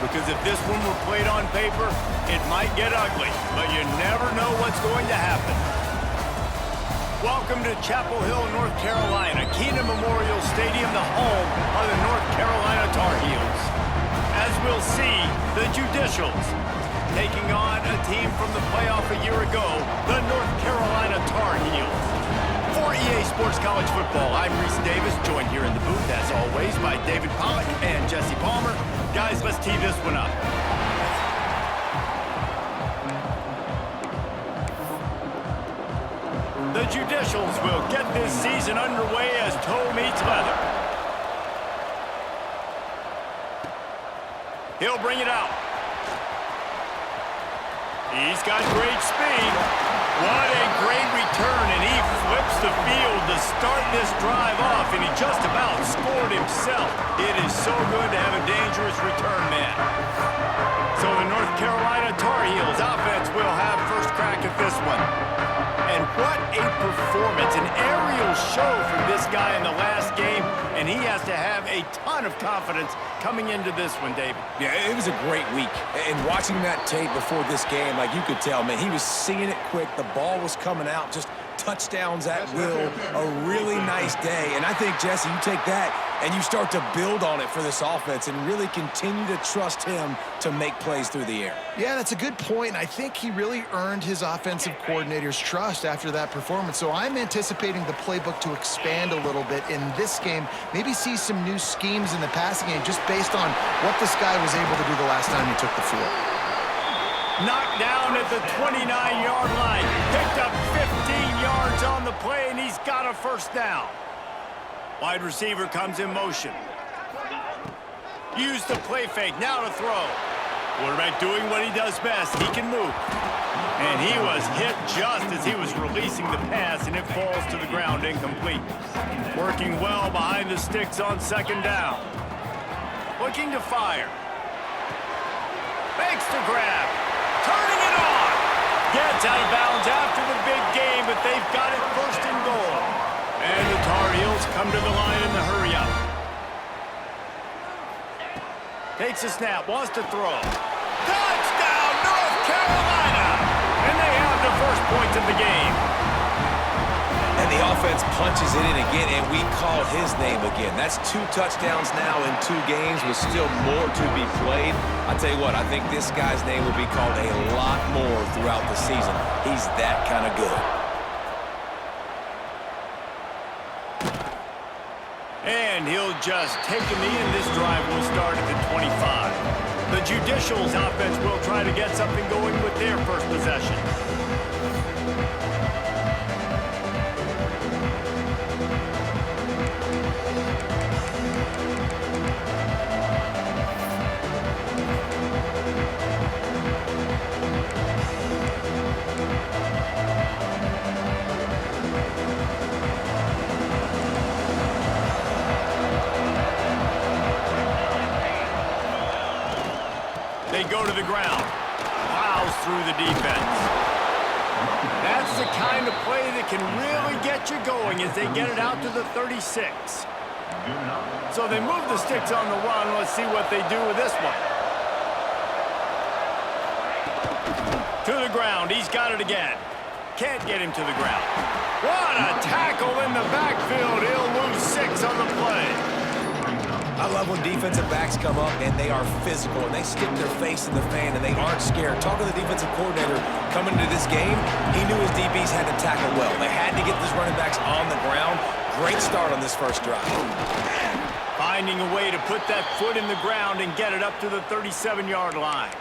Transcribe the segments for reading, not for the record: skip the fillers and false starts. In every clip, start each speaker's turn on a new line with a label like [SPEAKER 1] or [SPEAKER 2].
[SPEAKER 1] because if this one were played on paper, it might get ugly, but you never know what's going to happen. Welcome to Chapel Hill, North Carolina, Keenan Memorial Stadium, the home of the North Carolina Tar Heels. As we'll see, the Judicials taking on a team from the playoff a year ago, the North Carolina Tar Heels. For EA Sports College Football, I'm Reese Davis, joined here in the booth, as always, by David Pollack and Jesse Palmer. Guys, let's tee this one up. The Judicials will get this season underway as toe meets leather. He'll bring it out. He's got great speed. What a great return, and he flips the field to start this drive off, and he just about scored himself. It is so good to have a dangerous return man. So the North Carolina Tar Heels offense will have first crack at this one. And what a performance, an aerial show from this guy in the last game, and he has to have a ton of confidence coming into this one, David.
[SPEAKER 2] Yeah, it was a great week. And watching that tape before this game, like you could tell, man, he was seeing it quick. The ball was coming out, just touchdowns at will. A really nice day. And I think, Jesse, you take that and you start to build on it for this offense and really continue to trust him to make plays through the air.
[SPEAKER 3] Yeah, that's a good point. And I think he really earned his offensive coordinator's trust after that performance. So I'm anticipating the playbook to expand a little bit in this game. Maybe see some new schemes in the passing game just based on what this guy was able to do the last time he took the field.
[SPEAKER 1] Knocked down at the 29-yard line. Picked up 15 yards on the play, and he's got a first down. Wide receiver comes in motion. Use the play fake, now to throw. Quarterback doing what he does best. He can move. And he was hit just as he was releasing the pass, and it falls to the ground incomplete. Working well behind the sticks on second down. Looking to fire. Makes the grab. Turning it on. Gets out of bounds after the big game, but they've got it first and goal. And the Tar Heels come to the line in the hurry-up. Takes a snap, wants to throw. Touchdown, North Carolina! And they have the first points of the game.
[SPEAKER 2] And the offense punches it in again, and we call his name again. That's 2 touchdowns now in 2 games with still more to be played. I tell you what, I think this guy's name will be called a lot more throughout the season. He's that kind of good.
[SPEAKER 1] And he'll just take a knee, and this drive will start at the 25. The Judicials offense will try to get something going with their first possession. They go to the ground. Plows through the defense. That's the kind of play that can really get you going as they get it out to the 36. So they move the sticks on the run. Let's see what they do with this one. To the ground. He's got it again. Can't get him to the ground. What a tackle in the backfield. He'll lose 6 on the play.
[SPEAKER 2] I love when defensive backs come up and they are physical and they stick their face in the fan and they aren't scared. Talking to the defensive coordinator coming into this game, he knew his DBs had to tackle well. They had to get these running backs on the ground. Great start on this first drive.
[SPEAKER 1] Finding a way to put that foot in the ground and get it up to the 37-yard line.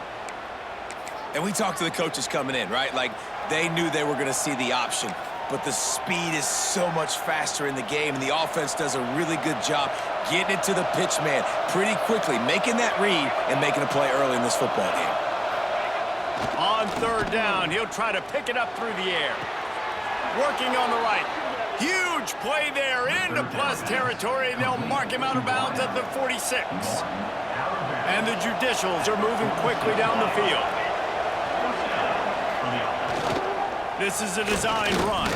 [SPEAKER 2] And we talked to the coaches coming in, right? Like, they knew they were going to see the option. But the speed is so much faster in the game, and the offense does a really good job getting it to the pitch man pretty quickly, making that read and making a play early in this football game.
[SPEAKER 1] On third down, he'll try to pick it up through the air. Working on the right. Huge play there into plus territory, and they'll mark him out of bounds at the 46. And the Judicials are moving quickly down the field. This is a designed run.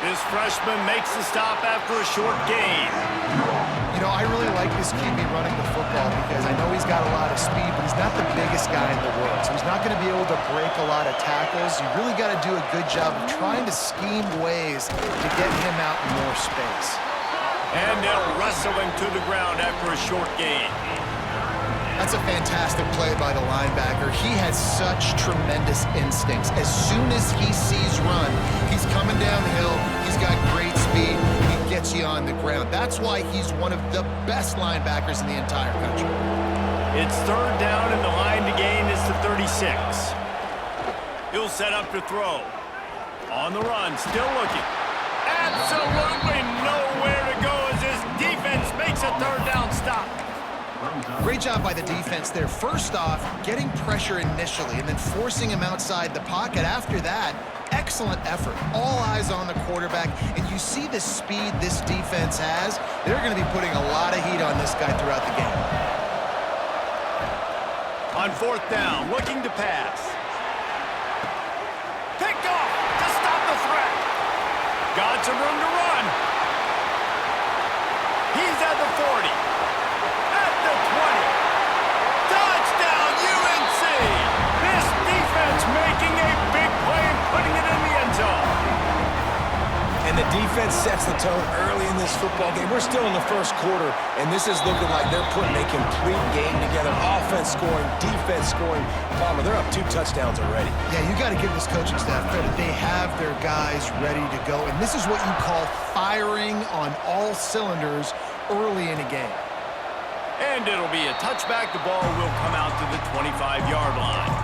[SPEAKER 1] This freshman makes the stop after a short gain.
[SPEAKER 3] You know, I really like this QB running the football because I know he's got a lot of speed, but he's not the biggest guy in the world. So he's not going to be able to break a lot of tackles. You really got to do a good job of trying to scheme ways to get him out in more space.
[SPEAKER 1] And they'll wrestle him to the ground after a short gain.
[SPEAKER 3] That's a fantastic play by the linebacker. He has such tremendous instincts. As soon as he sees run, he's coming downhill. He's got great speed. He gets you on the ground. That's why he's one of the best linebackers in the entire country.
[SPEAKER 1] It's third down, and the line to gain is the 36. He'll set up to throw. On the run, still looking. Absolutely nowhere to go as his defense makes a third down stop.
[SPEAKER 3] Great job by the defense there. First off, getting pressure initially and then forcing him outside the pocket. After that, excellent effort. All eyes on the quarterback, and you see the speed this defense has. They're going to be putting a lot of heat on this guy throughout the game.
[SPEAKER 1] On fourth down, looking to pass. Picked off to stop the threat. Got some room to run. He's at the 40. At the 20. Touchdown, UNC! This defense making a big play and putting it in the end zone.
[SPEAKER 2] And the defense sets the tone early in this football game. We're still in the first quarter, and this is looking like they're putting a complete game together. Offense scoring, defense scoring. Palmer, they're up 2 touchdowns already.
[SPEAKER 3] Yeah, you got to give this coaching staff credit. They have their guys ready to go, and this is what you call firing on all cylinders early in a game.
[SPEAKER 1] And it'll be a touchback. The ball will come out to the 25-yard line.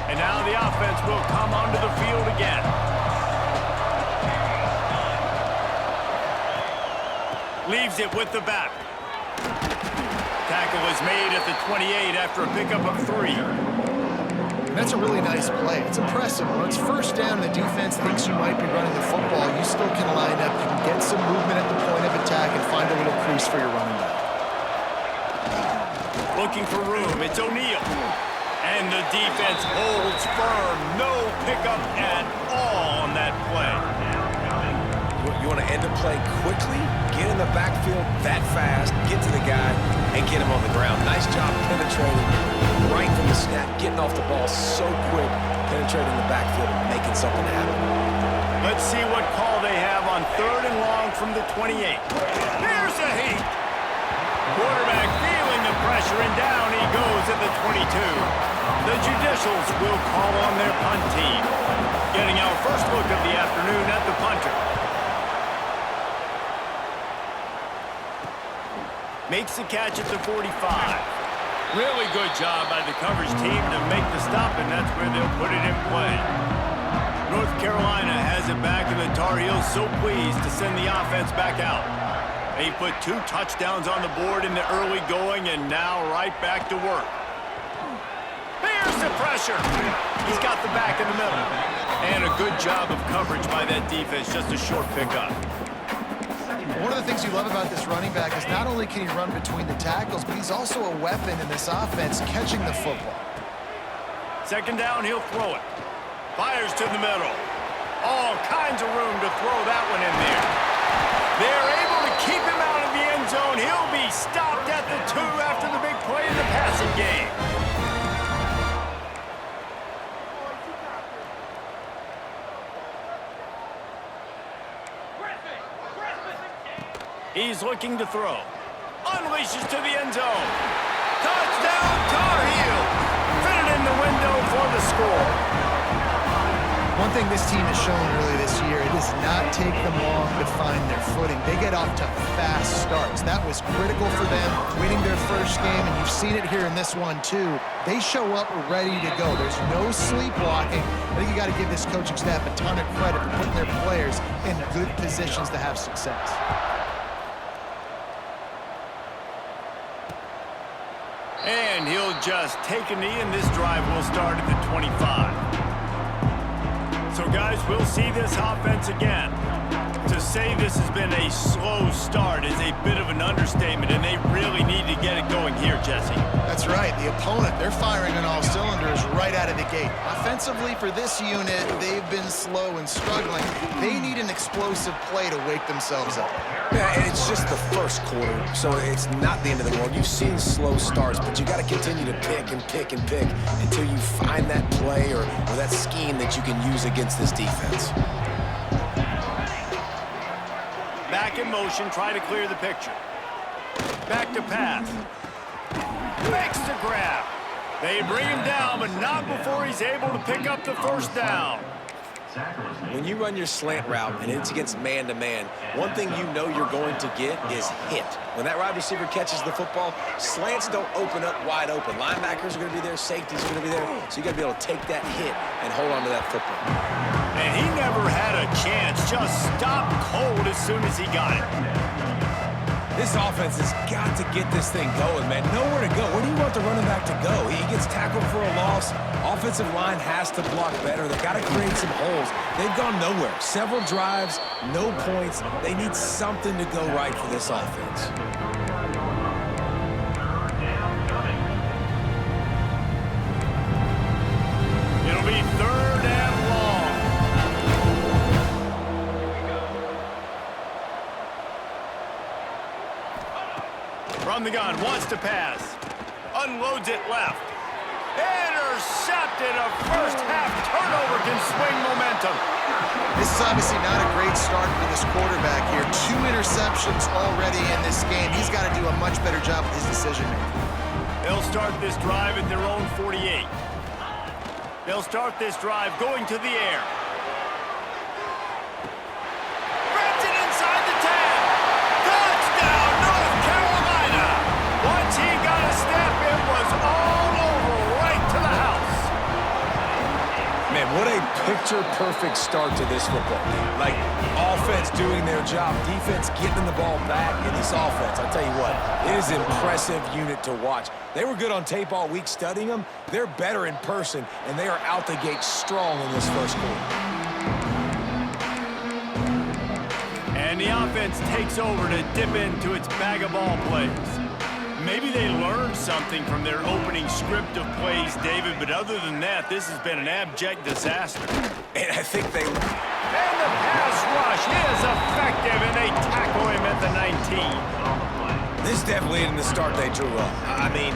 [SPEAKER 1] And now the offense will come onto the field again. Leaves it with the back. Tackle is made at the 28 after a pickup of 3.
[SPEAKER 3] And that's a really nice play. It's impressive. When it's first down and the defense thinks you might be running the football, you still can line up. You can get some movement at the point of attack and find a little crease for your running back.
[SPEAKER 1] Looking for room. It's O'Neal. And the defense holds firm. No pickup at all on that play.
[SPEAKER 2] You want to end a play quickly, get in the backfield that fast, get to the guy, and get him on the ground. Nice job penetrating right from the snap, getting off the ball so quick, penetrating the backfield and making something happen.
[SPEAKER 1] Let's see what call they have on third and long from the 28. Here's a heat. Quarterback feeling the pressure, and down he goes at the 22. The Judicials will call on their punt team. Getting our first look of the afternoon at the punter. Makes the catch at the 45. Really good job by the coverage team to make the stop, and that's where they'll put it in play. North Carolina has it back, and the Tar Heels so pleased to send the offense back out. They put 2 touchdowns on the board in the early going, and now right back to work. There's the pressure. He's got the back in the middle. And a good job of coverage by that defense, just a short pickup.
[SPEAKER 3] One of the things you love about this running back is not only can he run between the tackles, but he's also a weapon in this offense catching the football.
[SPEAKER 1] Second down, he'll throw it. Fires to the middle. All kinds of room to throw that one in there. They're able to keep him out of the end zone. He'll be stopped at the 2 after the big play in the passing game. He's looking to throw. Unleashes to the end zone. Touchdown, Tar Heels. Fit it in the window for the score.
[SPEAKER 3] One thing this team has shown early this year, it does not take them long to find their footing. They get off to fast starts. That was critical for them, winning their first game, and you've seen it here in this one too. They show up ready to go. There's no sleepwalking. I think you got to give this coaching staff a ton of credit for putting their players in good positions to have success.
[SPEAKER 1] And he'll just take a knee, and this drive will start at the 25. So, guys, we'll see this offense again. To say this has been a slow start is a bit of an understatement, and they really need to get it going here, Jesse.
[SPEAKER 3] That's right. The opponent, they're firing on all cylinders right out of the gate. Offensively, for this unit, they've been slow and struggling. They need an explosive play to wake themselves up.
[SPEAKER 2] Yeah, and it's just the first quarter, so it's not the end of the world. You've seen slow starts, but you got to continue to pick and pick and pick until you find that play or that scheme that you can use against this defense.
[SPEAKER 1] Back in motion, try to clear the picture. Back to pass. Makes the grab. They bring him down, but not before he's able to pick up the first down.
[SPEAKER 2] When you run your slant route and it's against man-to-man, one thing you know you're going to get is hit. When that wide receiver catches the football, slants don't open up wide open. Linebackers are going to be there, safeties are going to be there, so you got to be able to take that hit and hold on to that football.
[SPEAKER 1] And he never had a chance, just stopped cold as soon as he got it.
[SPEAKER 2] This offense has got to get this thing going, man. Nowhere to go. Where do you want the running back to go? He gets tackled for a loss. Offensive line has to block better. They've got to create some holes. They've gone nowhere. Several drives, no points. They need something to go right for this offense.
[SPEAKER 1] It'll be 3rd and long. From the gun, wants to pass. Unloads it left. Intercepted. A first half turnover can swing momentum.
[SPEAKER 3] This is obviously not a great start for this quarterback here. 2 interceptions already in this game. He's got to do a much better job with his decision-making.
[SPEAKER 1] They'll start this drive at their own 48. They'll start this drive going to the air. Threads it inside the 10. Touchdown, North Carolina. Once he got a step, it was all over right to the house.
[SPEAKER 2] Man, what a picture-perfect start to this football game. Like, offense doing their job, defense getting the ball back, and this offense, I'll tell you what, it is an impressive unit to watch. They were good on tape all week studying them. They're better in person, and they are out the gate strong in this first quarter.
[SPEAKER 1] And the offense takes over to dip into its bag of ball plays. Maybe they learned something from their opening script of plays, David, but other than that, this has been an abject disaster.
[SPEAKER 2] And I think they...
[SPEAKER 1] And the pass rush is effective, and they tackle him at the 19.
[SPEAKER 2] This definitely isn't the start they drew up. I mean,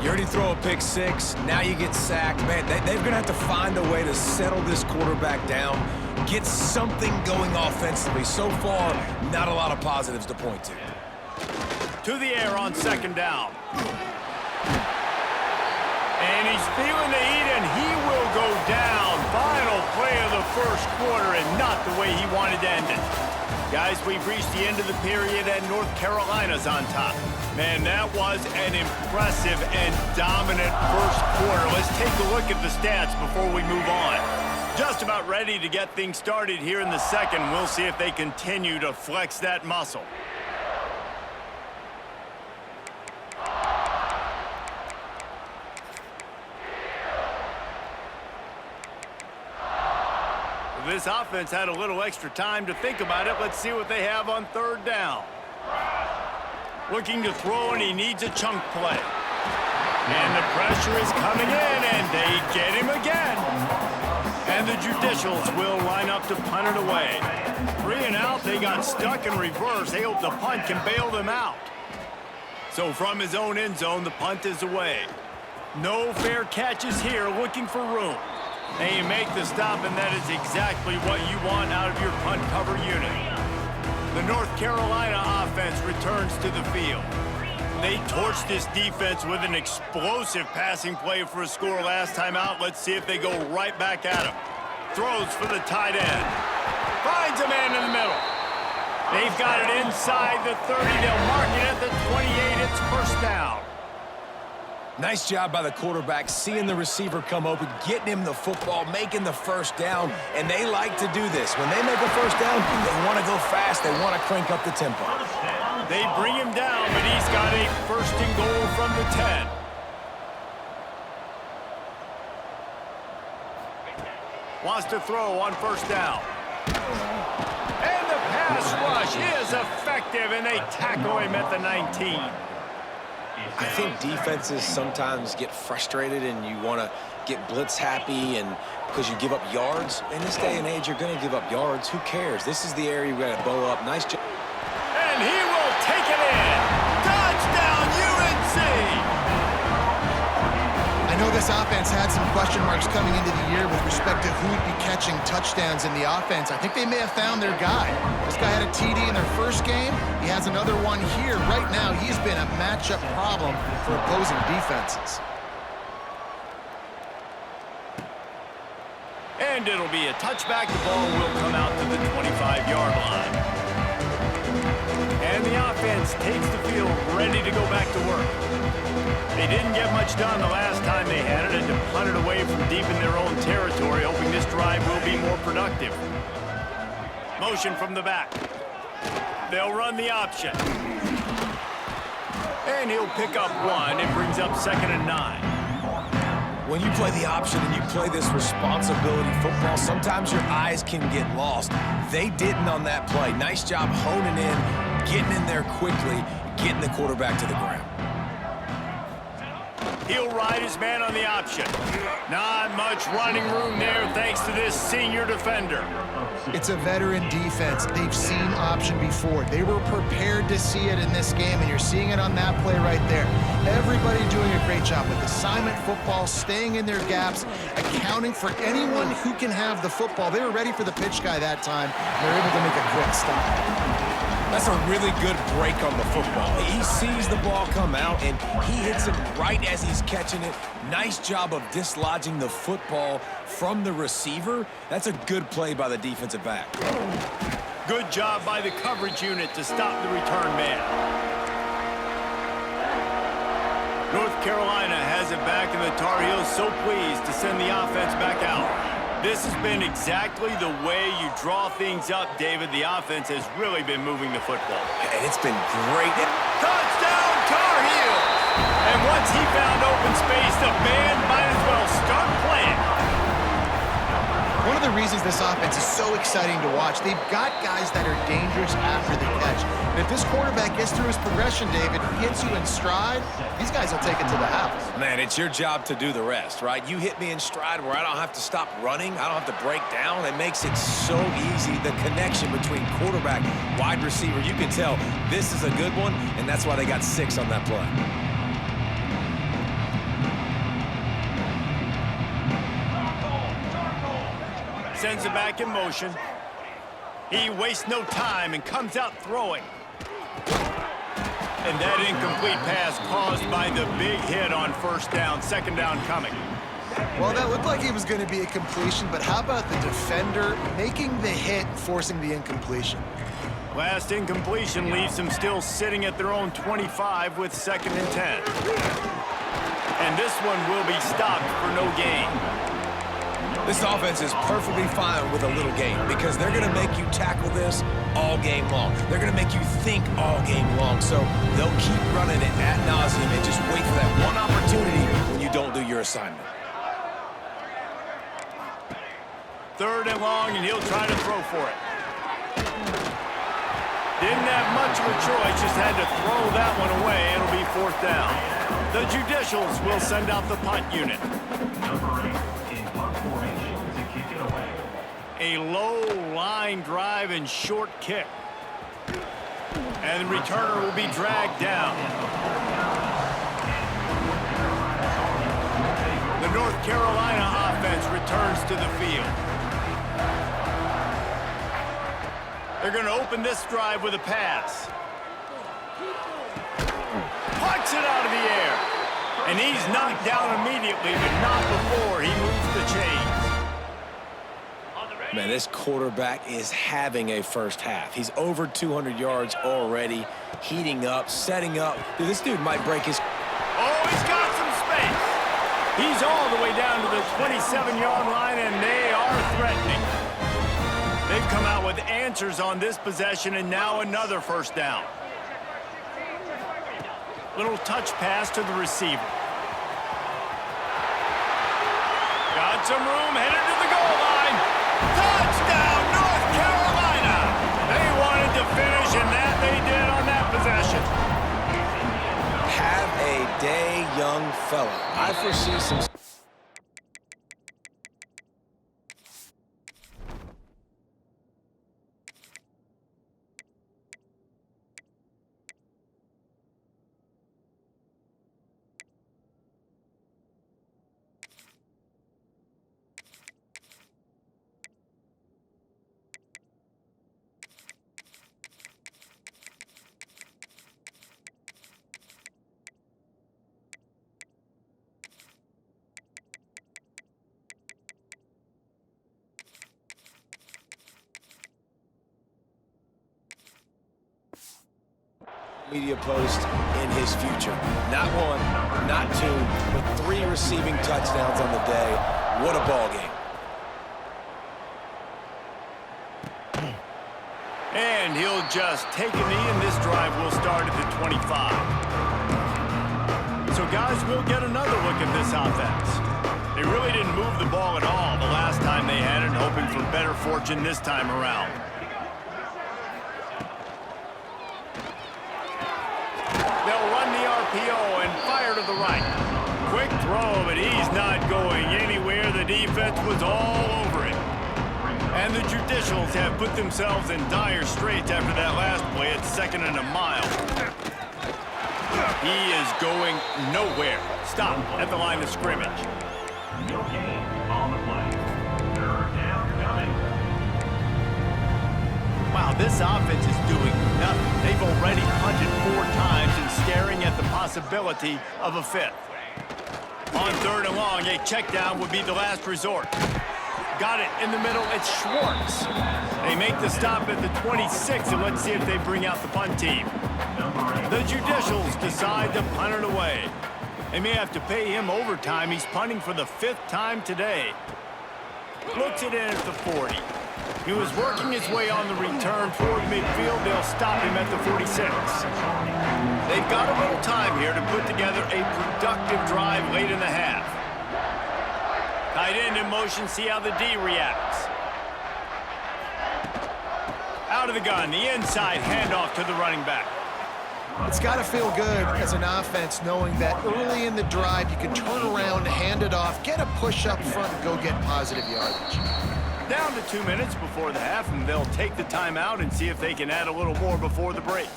[SPEAKER 2] you already throw a pick 6, now you get sacked. Man, they're going to have to find a way to settle this quarterback down, get something going offensively. So far, not a lot of positives to point to.
[SPEAKER 1] To the air on 2nd down. And he's feeling the heat, and he will go down. Final play of the first quarter, and not the way he wanted to end it. Guys, we've reached the end of the period, and North Carolina's on top. Man, that was an impressive and dominant first quarter. Let's take a look at the stats before we move on. Just about ready to get things started here in the second. We'll see if they continue to flex that muscle. This offense had a little extra time to think about it. Let's see what they have on 3rd down. Looking to throw, and he needs a chunk play. And the pressure is coming in, and they get him again. And the Judicials will line up to punt it away. 3 and out, they got stuck in reverse. They hope the punt can bail them out. So from his own end zone, the punt is away. No fair catches here, looking for room. They make the stop, and that is exactly what you want out of your punt cover unit. The North Carolina offense returns to the field. They torched this defense with an explosive passing play for a score last time out. Let's see if they go right back at him. Throws for the tight end. Finds a man in the middle. They've got it inside the 30. They'll mark it at the 28. It's first down.
[SPEAKER 2] Nice job by the quarterback, seeing the receiver come open, getting him the football, making the first down, and they like to do this. When they make a first down, they want to go fast, they want to crank up the tempo.
[SPEAKER 1] They bring him down, but he's got a 1st and goal from the 10. Wants to throw on 1st down. And the pass rush is effective, and they tackle him at the 19.
[SPEAKER 2] I think defenses sometimes get frustrated and you want to get blitz happy and because you give up yards. In this day and age, you're going to give up yards. Who cares? This is the area you got to bow up. Nice job.
[SPEAKER 1] And he will take it in. Touchdown, UNC!
[SPEAKER 3] I know this offense had some question marks coming into the year with respect to who would be catching touchdowns in the offense. I think they may have found their guy. This guy had a TD in their first game. He has another one here. Right now, he's been a matchup problem for opposing defenses.
[SPEAKER 1] And it'll be a touchback. The ball will come out to the 25-yard line. And the offense takes the field, ready to go back to work. They didn't get much done the last time they had it, and to punt it away from deep in their own territory, hoping this drive will be more productive. Motion from the back. They'll run the option. And he'll pick up one. It brings up 2nd and 9.
[SPEAKER 2] When you play the option and you play this responsibility football, sometimes your eyes can get lost. They didn't on that play. Nice job honing in, getting in there quickly, getting the quarterback to the ground.
[SPEAKER 1] He'll ride his man on the option. Not much running room there thanks to this senior defender.
[SPEAKER 3] It's a veteran defense. They've seen option before. They were prepared to see it in this game, and you're seeing it on that play right there. Everybody doing a great job with assignment football, staying in their gaps, accounting for anyone who can have the football. They were ready for the pitch guy that time, and they're able to make a quick stop.
[SPEAKER 2] That's a really good break on the football. He sees the ball come out, and he hits it right as he's catching it. Nice job of dislodging the football from the receiver. That's a good play by the defensive back.
[SPEAKER 1] Good job by the coverage unit to stop the return man. North Carolina has it back, and the Tar Heels so pleased to send the offense back out. This has been exactly the way you draw things up, David. The offense has really been moving the football.
[SPEAKER 2] And it's been great.
[SPEAKER 1] Touchdown, Tar Heels! And once he found open space, the band might as well start playing.
[SPEAKER 3] One of the reasons this offense is so exciting to watch, they've got guys that are dangerous after the catch. And if this quarterback gets through his progression, David, hits you in stride, these guys will take it to the house.
[SPEAKER 2] Man, it's your job to do the rest, right? You hit me in stride where I don't have to stop running. I don't have to break down. It makes it so easy. The connection between quarterback, wide receiver, you can tell this is a good one, and that's why they got 6 on that play.
[SPEAKER 1] Sends it back in motion. He wastes no time and comes out throwing. And that incomplete pass caused by the big hit on first down. 2nd down coming.
[SPEAKER 3] Well, that looked like it was going to be a completion, but how about the defender making the hit, forcing the incompletion?
[SPEAKER 1] Last incompletion leaves them still sitting at their own 25 with 2nd and 10. And this one will be stopped for no gain.
[SPEAKER 2] This offense is perfectly fine with a little game because they're going to make you tackle this all game long. They're going to make you think all game long. So they'll keep running it ad nauseum and just wait for that one opportunity when you don't do your assignment.
[SPEAKER 1] 3rd and long, and he'll try to throw for it. Didn't have much of a choice, just had to throw that one away. It'll be 4th down. The Judicials will send out the punt unit. A low line drive and short kick. And the returner will be dragged down. The North Carolina offense returns to the field. They're going to open this drive with a pass. Punts it out of the air. And he's knocked down immediately, but not before he moves the chains.
[SPEAKER 2] Man, this quarterback is having a first half. He's over 200 yards already, heating up, setting up. Dude, this dude might break his...
[SPEAKER 1] Oh, he's got some space. He's all the way down to the 27-yard line, and they are threatening. They've come out with answers on this possession, and now another first down. Little touch pass to the receiver. Got some room, headed to the goal line. Touchdown, North Carolina! They wanted to finish, and that they did on that possession.
[SPEAKER 2] Have a young fella. I foresee some... media post in his future. Not one, not two, but 3 receiving touchdowns on the day. What a ball game.
[SPEAKER 1] And he'll just take a knee, and this drive will start at the 25. So, guys, we'll get another look at this offense. They really didn't move the ball at all the last time they had it, hoping for better fortune this time around. They'll run the RPO and fire to the right. Quick throw, but he's not going anywhere. The defense was all over it. And the Judicials have put themselves in dire straits after that last play at 2nd and a mile. He is going nowhere. Stop at the line of scrimmage.
[SPEAKER 4] No gain on the play. 3rd down coming.
[SPEAKER 1] Wow, this offense is doing nothing. They've already punted 4 times and staring at the possibility of a 5th. On 3rd and long, a check down would be the last resort. Got it in the middle. It's Schwartz. They make the stop at the 26, and let's see if they bring out the punt team. The Judicials decide to punt it away. They may have to pay him overtime. He's punting for the 5th time today. Looks it in at the 40. He was working his way on the return toward midfield. They'll stop him at the 46. They've got a little time here to put together a productive drive late in the half. Tight end in motion, see how the D reacts. Out of the gun, the inside handoff to the running back.
[SPEAKER 3] It's got to feel good as an offense knowing that early in the drive you can turn around, hand it off, get a push up front, and go get positive yardage.
[SPEAKER 1] Down to 2 minutes before the half, and they'll take the timeout and see if they can add a little more before the break.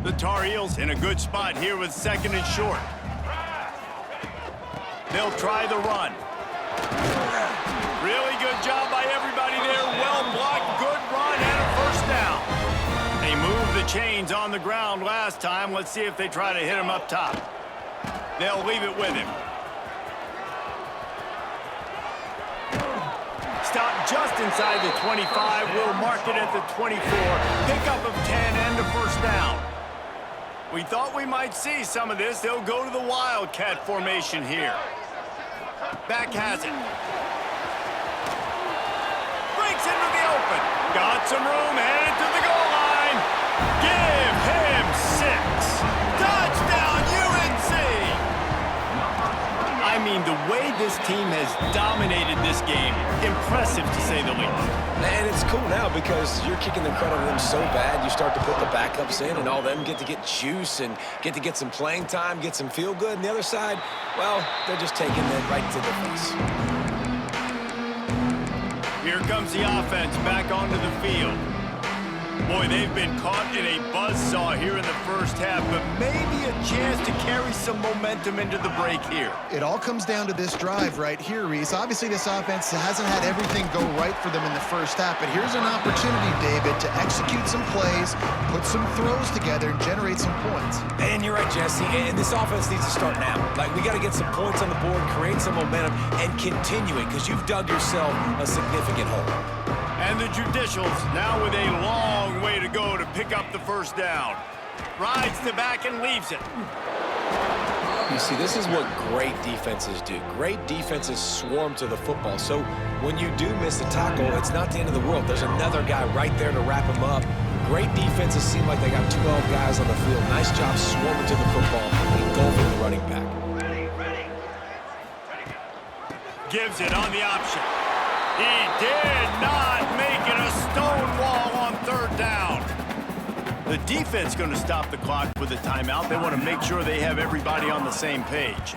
[SPEAKER 1] The Tar Heels in a good spot here with 2nd and short. They'll try the run. Really good job by everybody there. Well blocked, good run, and a 1st down. They moved the chains on the ground last time. Let's see if they try to hit him up top. They'll leave it with him. Stop just inside the 25. We'll mark it at the 24. Pickup of 10 and a 1st down. We thought we might see some of this. They'll go to the Wildcat formation here. Back has it. Breaks into the open. Got some room, headed to the goal line. Give him 6. Touchdown, UNC! I mean, the way this team has dominated this game, impressive to say the least.
[SPEAKER 2] And it's cool now because you're kicking the crud out of them so bad, you start to put the backups in, and all them get to get juice and get to get some playing time, get some feel good. And the other side, well, they're just taking it right to the face.
[SPEAKER 1] Here comes the offense back onto the field. Boy, they've been caught in a buzzsaw here in the 1st half, but maybe a chance to carry some momentum into the break here.
[SPEAKER 3] It all comes down to this drive right here, Reese. Obviously, this offense hasn't had everything go right for them in the 1st half, but here's an opportunity, David, to execute some plays, put some throws together, and generate some points.
[SPEAKER 2] And you're right, Jesse, and this offense needs to start now. Like, we got to get some points on the board, create some momentum, and continue it, because you've dug yourself a significant hole.
[SPEAKER 1] And the Judicials now with a long way to go to pick up the 1st down. Rides the back and leaves it.
[SPEAKER 2] You see, this is what great defenses do. Great defenses swarm to the football. So when you do miss a tackle, it's not the end of the world. There's another guy right there to wrap him up. Great defenses seem like they got 12 guys on the field. Nice job swarming to the football and engulfing the running back.
[SPEAKER 1] Gives it on the option. He did not make it a stone wall on 3rd down. The defense going to stop the clock with a timeout. They want to make sure they have everybody on the same page.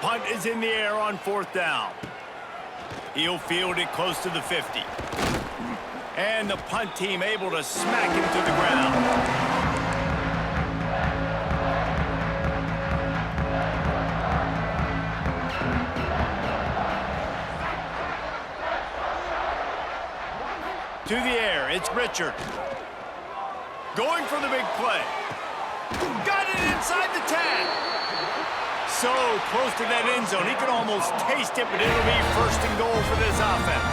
[SPEAKER 1] Punt is in the air on 4th down. He'll field it close to the 50. And the punt team able to smack him to the ground. To the air, it's Richard. Going for the big play. Got it inside the 10. So close to that end zone, he could almost taste it, but it'll be 1st and goal for this offense.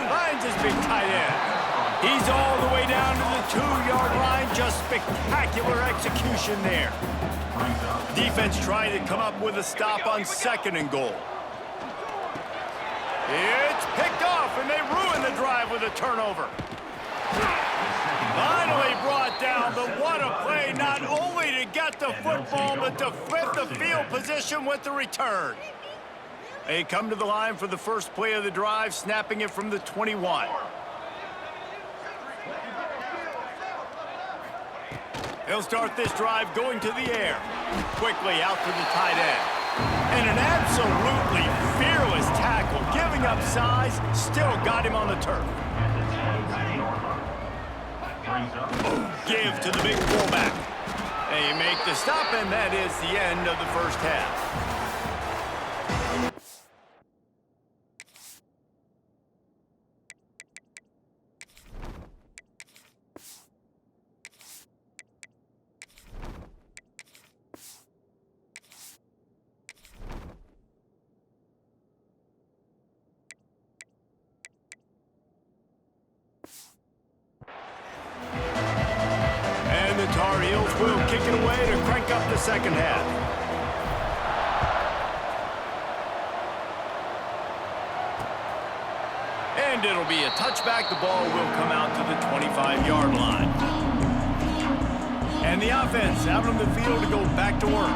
[SPEAKER 1] Finds his big tight end. He's all the way down to the 2-yard line. Just spectacular execution there. Defense trying to come up with a stop on 2nd and goal. It's picked off, and they ruin the drive with a turnover. Finally brought down, but what a play, not only to get the football, but to flip the field position with the return. They come to the line for the first play of the drive, snapping it from the 21. They'll start this drive going to the air. Quickly out to the tight end. And an absolutely fearless tackle, giving up size, still got him on the turf. Give to the big fullback. They make the stop, and that is the end of the first half. The Tar Heels will kick it away to crank up the second half. And it'll be a touchback. The ball will come out to the 25-yard line. And the offense out on the field to go back to work.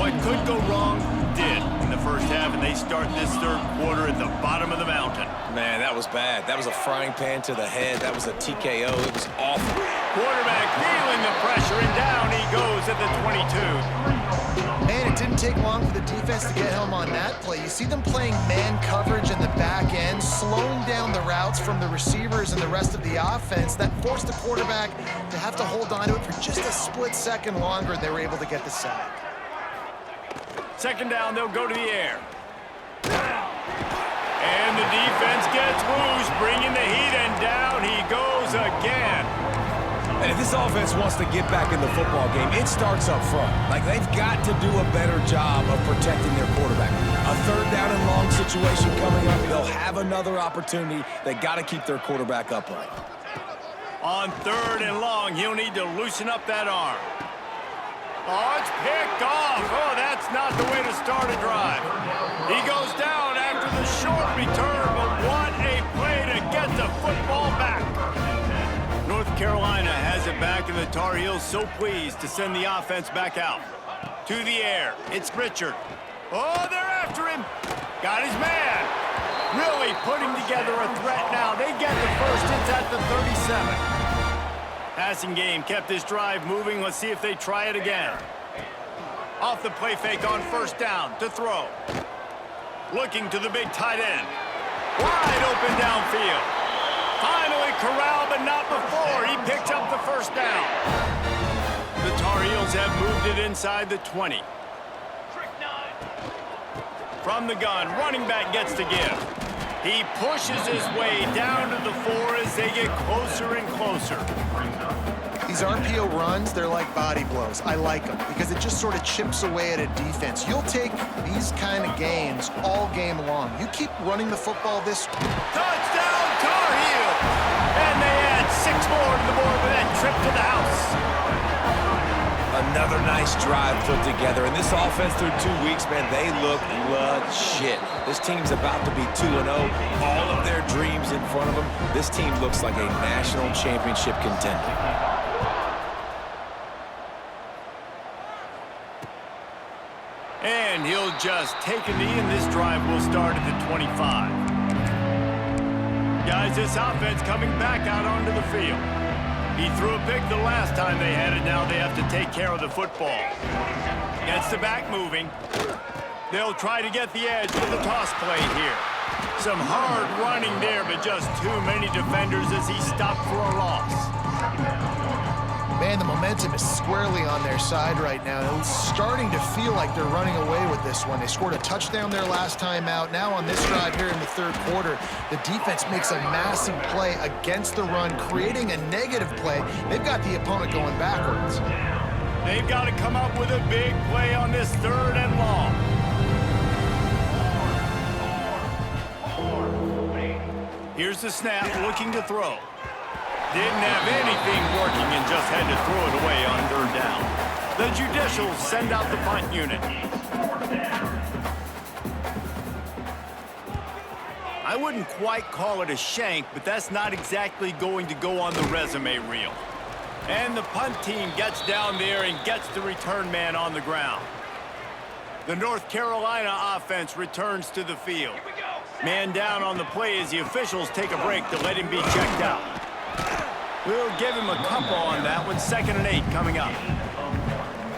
[SPEAKER 1] What could go wrong did in the first half, and they start this 3rd quarter at the bottom of the mountain.
[SPEAKER 2] Man, that was bad. That was a frying pan to the head. That was a TKO. It was awful.
[SPEAKER 1] Quarterback feeling the pressure, and down he goes at the 22.
[SPEAKER 3] Man, it didn't take long for the defense to get home on that play. You see them playing man coverage in the back end, slowing down the routes from the receivers and the rest of the offense. That forced the quarterback to have to hold on to it for just a split second longer, and they were able to get the sack.
[SPEAKER 1] 2nd down, they'll go to the air. And the defense gets loose, bringing the heat, and down he goes again.
[SPEAKER 2] And if this offense wants to get back in the football game, it starts up front. Like, they've got to do a better job of protecting their quarterback. A 3rd down and long situation coming up. They'll have another opportunity. They got to keep their quarterback upright.
[SPEAKER 1] On 3rd and long, he'll need to loosen up that arm. Oh, it's picked off. Oh, that's not the way to start a drive. He goes down after the short return, but what a play to get the football back. North Carolina has it back, and the Tar Heels so pleased to send the offense back out. To the air, it's Richard. Oh, they're after him. Got his man. Really putting together a threat now. They get the first. It's at the 37. Passing game kept this drive moving. Let's see if they try it again. Off the play fake on 1st down to throw. Looking to the big tight end. Wide open downfield. Finally corralled, but not before. He picks up the 1st down. The Tar Heels have moved it inside the 20. From the gun, running back gets to give. He pushes his way down to the 4 as they get closer and closer.
[SPEAKER 3] These RPO runs, they're like body blows. I like them because it just sort of chips away at a defense. You'll take these kind of gains all game long. You keep running the football this...
[SPEAKER 1] Touchdown, Tar Heels! And they add 6 more to the board with that trip to the house.
[SPEAKER 2] Another nice drive put together. And this offense through 2 weeks, man, they look legit. This team's about to be 2-0. All of their dreams in front of them. This team looks like a national championship contender.
[SPEAKER 1] And he'll just take a knee, and this drive will start at the 25. Guys, this offense coming back out onto the field. He threw a pick the last time they had it. Now they have to take care of the football. Gets the back moving. They'll try to get the edge with the toss play here. Some hard running there, but just too many defenders as he stopped for a loss.
[SPEAKER 3] Man, the momentum is squarely on their side right now. It's starting to feel like they're running away with this one. They scored a touchdown their last time out. Now on this drive here in the third quarter, the defense makes a massive play against the run, creating a negative play. They've got the opponent going backwards.
[SPEAKER 1] They've got to come up with a big play on this 3rd and long. Here's the snap, looking to throw. Didn't have anything working and just had to throw it away on 3rd down. The Judicials send out the punt unit. I wouldn't quite call it a shank, but that's not exactly going to go on the resume reel. And the punt team gets down there and gets the return man on the ground. The North Carolina offense returns to the field. Man down on the play as the officials take a break to let him be checked out. We'll give him a couple on that one. 2nd and 8 coming up.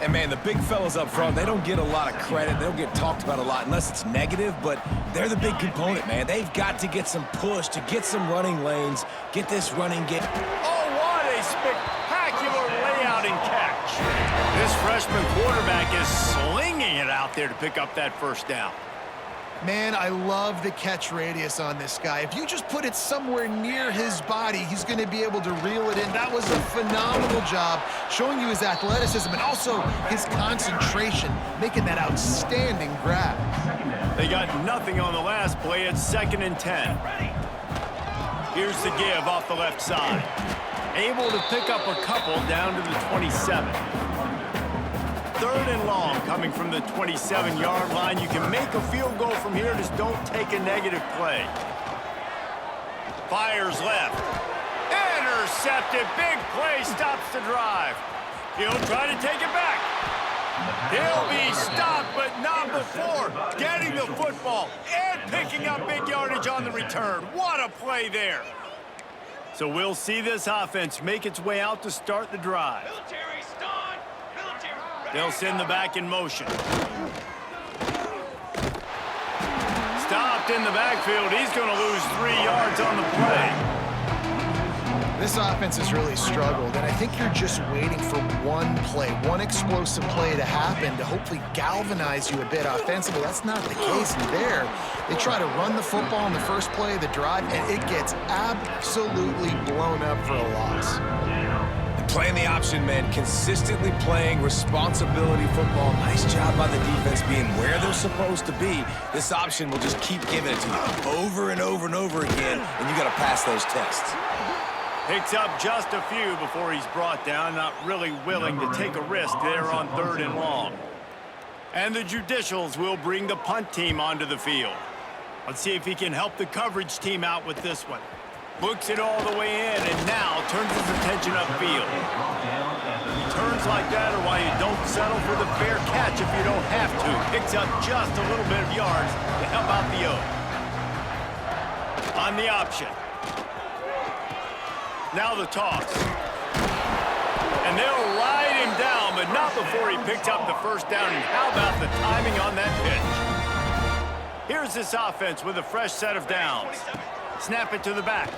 [SPEAKER 2] And, man, the big fellas up front, they don't get a lot of credit. They don't get talked about a lot unless it's negative, but they're the big component, man. They've got to get some push, to get some running lanes, get this running game.
[SPEAKER 1] Oh, what a spectacular layout and catch. This freshman quarterback is slinging it out there to pick up that 1st down.
[SPEAKER 3] Man, I love the catch radius on this guy. If you just put it somewhere near his body, he's going to be able to reel it in. That was a phenomenal job, showing you his athleticism and also his concentration, making that outstanding grab.
[SPEAKER 1] They got nothing on the last play. It's 2nd and 10. Here's the give off the left side. Able to pick up a couple down to the 27. 3rd and long coming from the 27-yard line. You can make a field goal from here. Just don't take a negative play. Fires left. Intercepted. Big play stops the drive. He'll try to take it back. He'll be stopped, but not before getting the football and picking up big yardage on the return. What a play there. So we'll see this offense make its way out to start the drive. They'll send the back in motion. Stopped in the backfield. He's going to lose 3 yards on the play.
[SPEAKER 3] This offense has really struggled, and I think you're just waiting for one play, one explosive play to happen to hopefully galvanize you a bit offensively. That's not the case there. They try to run the football in the first play of the drive, and it gets absolutely blown up for a loss.
[SPEAKER 2] Playing the option, man, consistently playing responsibility football. Nice job by the defense being where they're supposed to be. This option will just keep giving it to you over and over and over again, and you got to pass those tests.
[SPEAKER 1] Picks up just a few before he's brought down, not really willing to take a risk there on 3rd and long. And the Judicials will bring the punt team onto the field. Let's see if he can help the coverage team out with this one. Books it all the way in, and now turns his attention upfield. Returns like that are why you don't settle for the fair catch if you don't have to. Picks up just a little bit of yards to help out the O. On the option. Now the toss. And they'll ride him down, but not before he picks up the 1st down. And how about the timing on that pitch? Here's this offense with a fresh set of downs. Snap it to the back.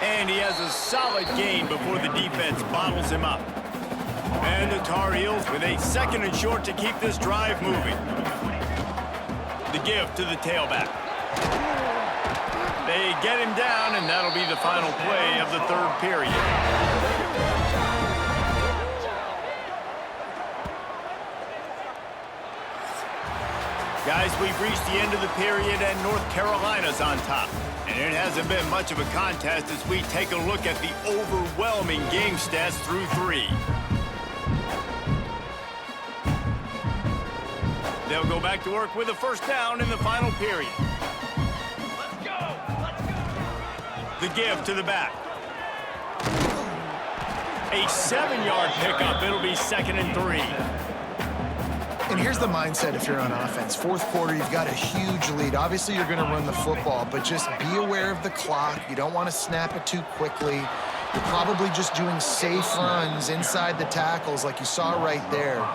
[SPEAKER 1] And he has a solid gain before the defense bottles him up. And the Tar Heels with a 2nd and short to keep this drive moving. The give to the tailback. They get him down, and that'll be the final play of the 3rd period. Guys, we've reached the end of the period, and North Carolina's on top. And it hasn't been much of a contest as we take a look at the overwhelming game stats through 3. They'll go back to work with a 1st down in the final period. Let's go! Let's go! The give to the back. A 7-yard pickup. It'll be 2nd and 3.
[SPEAKER 3] And here's the mindset if you're on offense. 4th quarter, you've got a huge lead. Obviously, you're going to run the football, but just be aware of the clock. You don't want to snap it too quickly. You're probably just doing safe runs inside the tackles like you saw right there.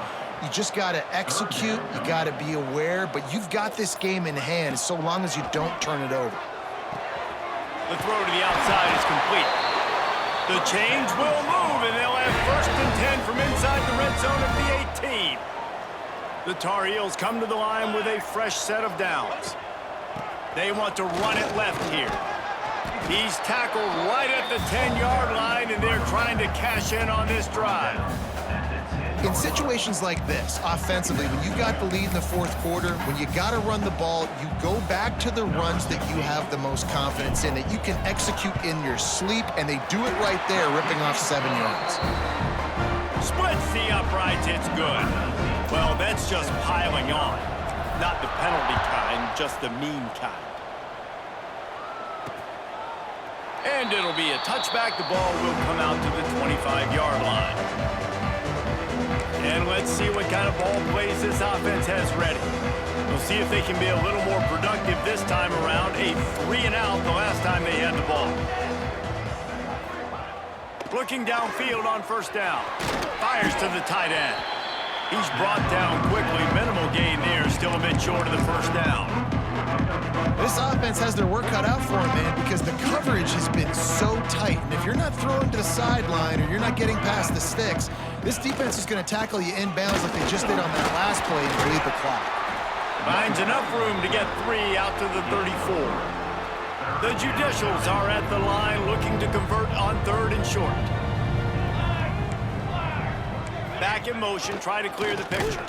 [SPEAKER 3] You just got to execute, you got to be aware, but you've got this game in hand so long as you don't turn it over.
[SPEAKER 1] The throw to the outside is complete. The change will move, and they'll have 1st and 10 from inside the red zone of the 18. The Tar Heels come to the line with a fresh set of downs. They want to run it left here. He's tackled right at the 10-yard line, and they're trying to cash in on this drive.
[SPEAKER 3] In situations like this, offensively, when you got the lead in the 4th quarter, when you got to run the ball, you go back to the runs that you have the most confidence in, that you can execute in your sleep, and they do it right there, ripping off 7 yards.
[SPEAKER 1] Splits the uprights, it's good. Well, that's just piling on. Not the penalty kind, just the mean kind. And it'll be a touchback. The ball will come out to the 25-yard line. And let's see what kind of ball plays this offense has ready. We'll see if they can be a little more productive this time around. A 3-and-out the last time they had the ball. Looking downfield on 1st down. Fires to the tight end. He's brought down quickly. Minimal gain there. Still a bit short of the 1st down.
[SPEAKER 3] This offense has their work cut out for them, man, because the coverage has been so tight. And if you're not throwing to the sideline or you're not getting past the sticks, this defense is going to tackle you inbounds like they just did on that last play and bleed the clock.
[SPEAKER 1] Finds enough room to get 3 out to the 34. The Judicials are at the line looking to convert on 3rd and short. Back in motion, try to clear the picture.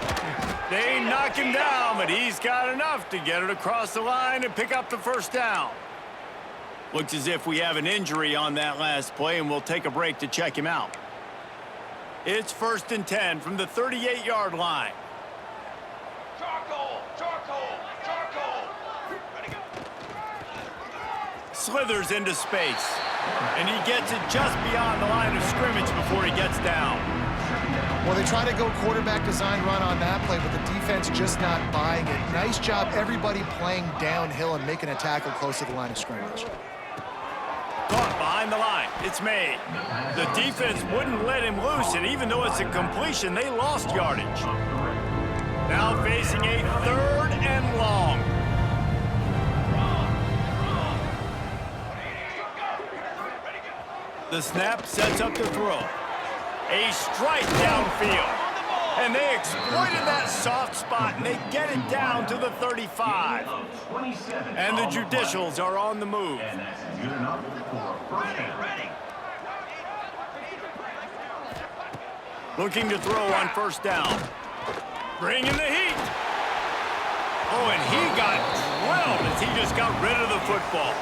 [SPEAKER 1] They knock him down, but he's got enough to get it across the line and pick up the 1st down. Looks as if we have an injury on that last play, and we'll take a break to check him out. It's 1st and 10 from the 38-yard line.
[SPEAKER 4] Charcoal! Charcoal! Charcoal!
[SPEAKER 1] Slithers into space, and he gets it just beyond the line of scrimmage before he gets down.
[SPEAKER 3] Well, they try to go quarterback design run on that play, but the defense just not buying it. Nice job, everybody playing downhill and making a tackle close to the line of scrimmage.
[SPEAKER 1] Caught behind the line. It's made. The defense wouldn't let him loose, and even though it's a completion, they lost yardage. Now facing a 3rd and long. The snap sets up the throw. A strike downfield. And they exploited that soft spot, and they get it down to the 35. And the Judicials are on the move.
[SPEAKER 4] And that's good enough for 1st down.
[SPEAKER 1] Looking to throw on 1st down. Bringing the heat. Oh, and he got drilled as he just got rid of the football.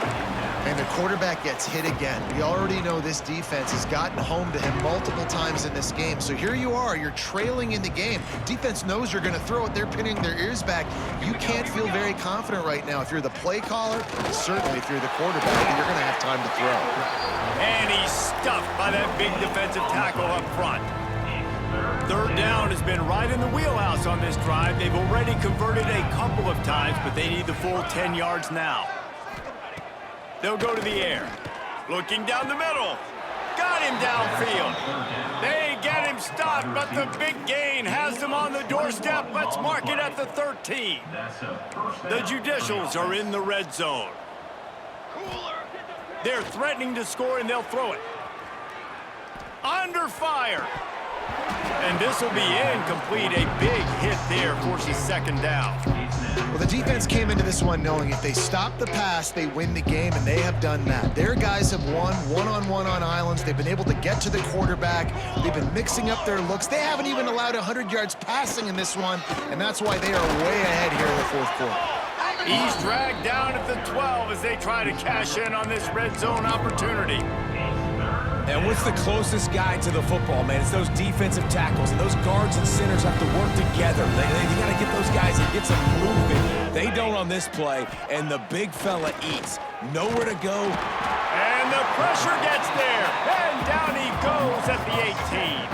[SPEAKER 3] And the quarterback gets hit again. We already know this defense has gotten home to him multiple times in this game. So here you are, you're trailing in the game. Defense knows you're going to throw it. They're pinning their ears back. You can't feel very confident right now. If you're the play caller, certainly if you're the quarterback, you're going to have time to throw.
[SPEAKER 1] And he's stuffed by that big defensive tackle up front. 3rd down has been right in the wheelhouse on this drive. They've already converted a couple of times, but they need the full 10 yards now. They'll go to the air. Looking down the middle. Got him downfield. They get him stopped, but the big gain has them on the doorstep. Let's mark it at the 13. The Judicials are in the red zone. They're threatening to score, and they'll throw it. Under fire. And this will be incomplete. A big hit there forces 2nd down.
[SPEAKER 3] Well, the defense came into this one knowing if they stop the pass, they win the game, and they have done that. Their guys have won one-on-one on islands. They've been able to get to the quarterback. They've been mixing up their looks. They haven't even allowed 100 yards passing in this one, and that's why they are way ahead here in the 4th quarter.
[SPEAKER 1] He's dragged down at the 12 as they try to cash in on this red zone opportunity.
[SPEAKER 2] And what's the closest guy to the football, man? It's those defensive tackles, and those guards and centers have to work together. They got to get those guys and get some movement. They don't on this play, and the big fella eats. Nowhere to go.
[SPEAKER 1] And the pressure gets there, and down he goes at the 18.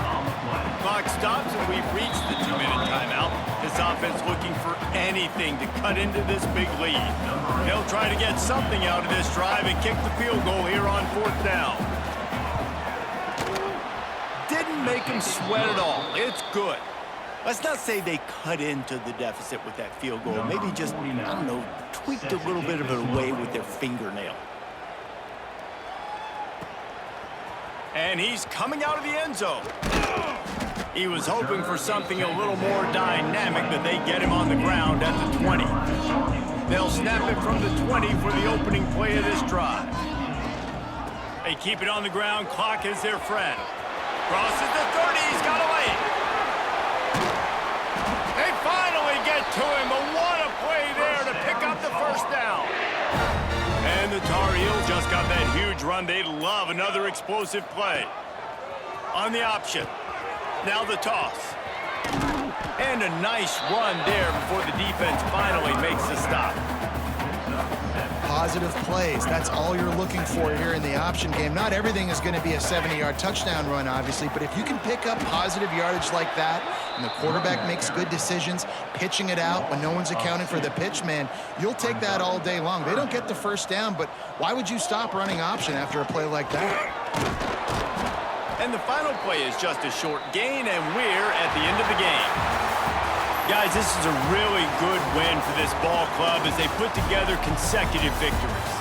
[SPEAKER 1] Clock stops, and we've reached the 2-minute timeout. This offense looking for anything to cut into this big lead. They'll try to get something out of this drive and kick the field goal here on 4th down. Didn't make him sweat at all. It's good. Let's not say they cut into the deficit with that field goal. Maybe just, I don't know, tweaked a little bit of it away with their fingernail. And he's coming out of the end zone. He was hoping for something a little more dynamic, but they get him on the ground at the 20. They'll snap it from the 20 for the opening play of this drive. They keep it on the ground. Clock is their friend. Crosses the 30. He's got away. They finally get to him, but what a play there to pick up the first down. And the Tar Heels just got that huge run. They love another explosive play. On the option. Now the toss. And a nice run there before the defense finally makes the stop.
[SPEAKER 3] Positive plays. That's all you're looking for here in the option game. Not everything is going to be a 70-yard touchdown run, obviously, but if you can pick up positive yardage like that and the quarterback makes good decisions, pitching it out when no one's accounting for the pitch, man, you'll take that all day long. They don't get the first down, but why would you stop running option after a play like that?
[SPEAKER 1] And the final play is just a short gain, and we're at the end of the game. Guys, this is a really good win for this ball club as they put together consecutive victories.